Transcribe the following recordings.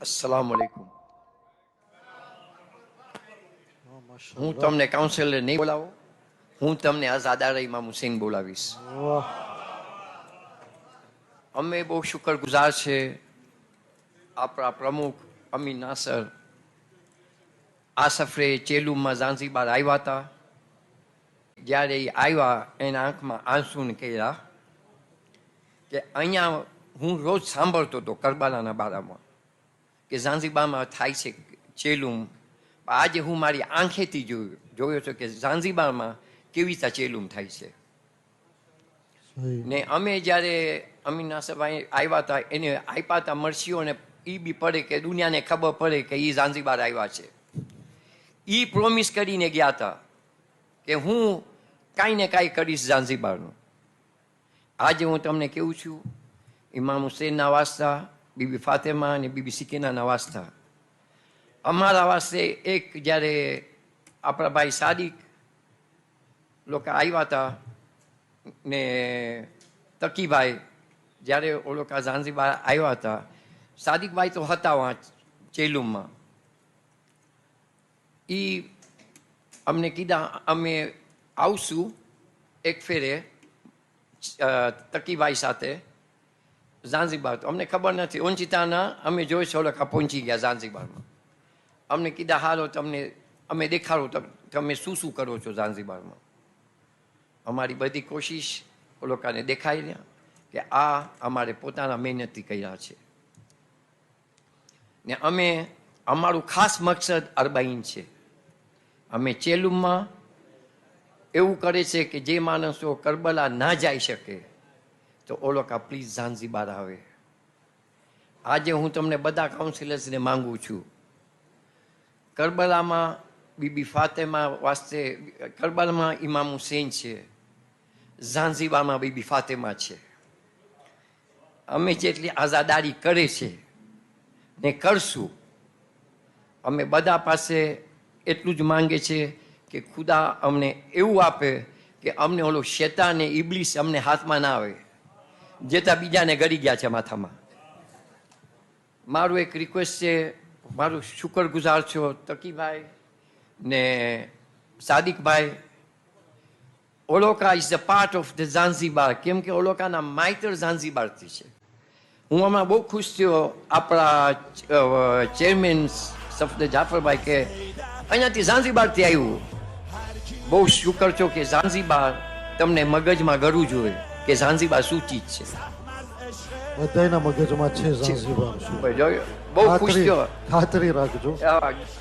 अस्सलाम वालेकुम. હું તમને કાઉન્સિલર નહીં બોલાવું, હું તમને આઝાદાર ઇમામ હુસૈન બોલાવીશ. અમે બહુ શુક્રગુજાર છે આપણા પ્રમુખ અમીન નાસર આ સફરે ચેલુમમાં ઝાંઝીબાર આવ્યા હતા. જ્યારે એ આવ્યા એના આંખમાં આંસુ નીકળ્યા કે અહીંયા હું રોજ સાંભળતો હતો કરબલાના બારામાં કે ઝાંઝીબારમાં થાય છે ચેલુમ. આજે હું મારી આંખેથી જોયો છું કે ઝાંઝીબારમાં કેવી રીતે ચેલુમ થાય છે. ને અમે જ્યારે અમીન નાસરભાઈ આવ્યા હતા એને આપ્યા હતા મરસીઓને એ બી પડે કે દુનિયાને ખબર પડે કે એ ઝાંઝીબાર આવ્યા છે. એ પ્રોમિસ કરીને ગયા હતા કે હું કાંઈ ને કાંઈ કરીશ ઝાંઝીબારનું. આજે હું તમને કહું છું, ઇમામ હુસૈનના વાસ્તા, બીબી ફાતેમા અને બીબી સિકીનાના વાસ્તા, અમારા વાસ્તે એક જ્યારે આપણા ભાઈ સાદિક લોકો આવ્યા હતા ને તકીભાઈ જ્યારે ઓ લોકો ઝાંઝીબાર આવ્યા હતા, સાદિકભાઈ તો હતા વાં ચેલુમમાં. એ અમને કીધા અમે આવશું એક ફેરે તકીભાઈ સાથે ઝાંઝીબાર. તો અમને ખબર નથી, ઓંચિતાના અમે જોઈશું લોકો પહોંચી ગયા ઝાંઝીબારમાં. અમને કીધા હાલો તમને અમે દેખાડો તમે શું શું કરો છો ઝાંઝીબારમાં. અમારી બધી કોશિશ એ લોકોને દેખાઈ રહ્યા કે આ અમારે પોતાના મહેનતથી કર્યા છે. ને અમે અમારું ખાસ મકસદ અરબાઈન છે. અમે ચેલુમમાં એવું કરે છે કે જે માણસો કરબલા ના જઈ શકે તો ઓ લોકો પ્લીઝ ઝાંઝીબાર આવે. આજે હું તમને બધા કાઉન્સિલર્સને માંગુ છું, કરબલામાં બીબી ફાતેમા વાસ્તે કરબલામાં ઇમામ હુસૈન છે, ઝાંઝીબારમાં બીબી ફાતેમા છે. અમે જેટલી આઝાદારી કરે છે ને કરશું, અમે બધા પાસે એટલું જ માંગે છે કે ખુદા અમને એવું આપે કે અમને ઓલો શેતાન ને ઇબલીસ અમને હાથમાં ના આવે જેતા બીજાને ગળી ગયા છે માથામાં. મારું એક રિક્વેસ્ટ છે, મારું શુક્રગુજાર છો તકીભાઈ ને સાદિકભાઈ. ઓલોકા is the part of the Zanzibar, કેમ કે ઓલોકાના માઇતર ઝાંઝીબારથી છે. હું હમણાં બહુ ખુશ થયો આપણા ચેરમેન સફદર જાફરભાઈ કે અહીંયાથી ઝાંઝીબારથી આવ્યું. બહુ શુક્ર છો કે ઝાંઝીબાર તમને મગજમાં ગળવું જોઈએ કે ઝાંઝીબાર શું ચીજ છે. બધાના મગજમાં છે ઝાંઝીબાર શું. બહુ ખુશ થયો. ખાતરી રાખજો.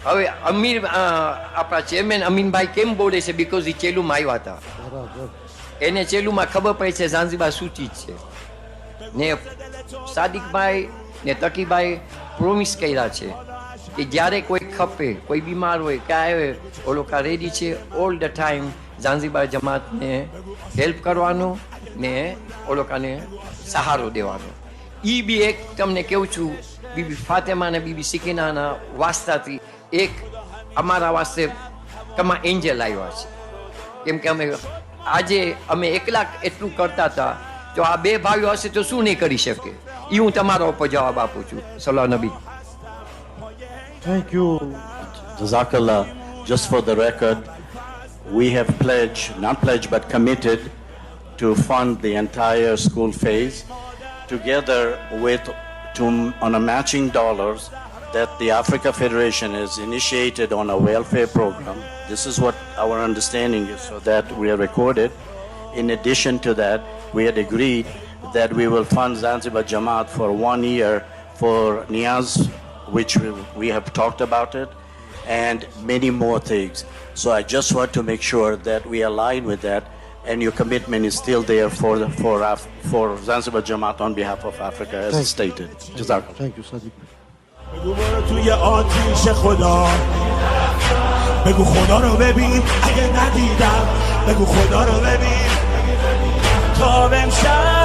હવે અમીર આપણા ચેરમેન અમીનભાઈ કેમ બોલે છે? બીકોઝ એ ચેલુમાં આવ્યા હતા. બરાબર. એને ચેલુમાં ખબર પડે છે ઝાંઝીબાર શું ચીજ છે. ને સાદિકભાઈ ને તકીભાઈ પ્રોમિસ કર્યા છે કે જ્યારે કોઈ ખપે, કોઈ બીમાર હોય, કાંઈ હોય, ઓ લોકો રેડી છે ઓલ ધ ટાઈમ ઝાંઝીબાર જમાતને હેલ્પ કરવાનું ને ઓ લોકોને સહારો દેવાનો. એ બી એક તમને કહું છું, બીબી ફાતેમા અને બીબી સિકીનાના વાસ્તાથી એક અમારા વાસ્તે કમા એન્જલ આવ્યા છે. કેમ કે આજે અમે એકલા એટલું કરતા હતા, તો આ બે ભાઈઓ હશે તો શું નહીં કરી શકે. એ હું તમારા ઉપર જવાબ આપું છું. સલાહ Nabi. Thank you. Jazakallah. Just for the record, we have pledged, not pledged, but committed to fund the entire school phase together with on a matching dollars that the Africa Federation has initiated on a welfare program. This is what our understanding is, so that we are recorded. In addition to that, we had agreed that we will fund Zanzibar Jamaat for 1 year for Niyaz, which we have talked about it, and many more things. So I just want to make sure that we align with that, and your commitment is still there for Zanzibar Jamaat on behalf of Africa, as stated. Jazakallah. Thank you, Sadiq. بگو برو توی آتیش خدا، بگو خدا رو ببین اگه ندیدم، بگو خدا رو ببین تا بمشم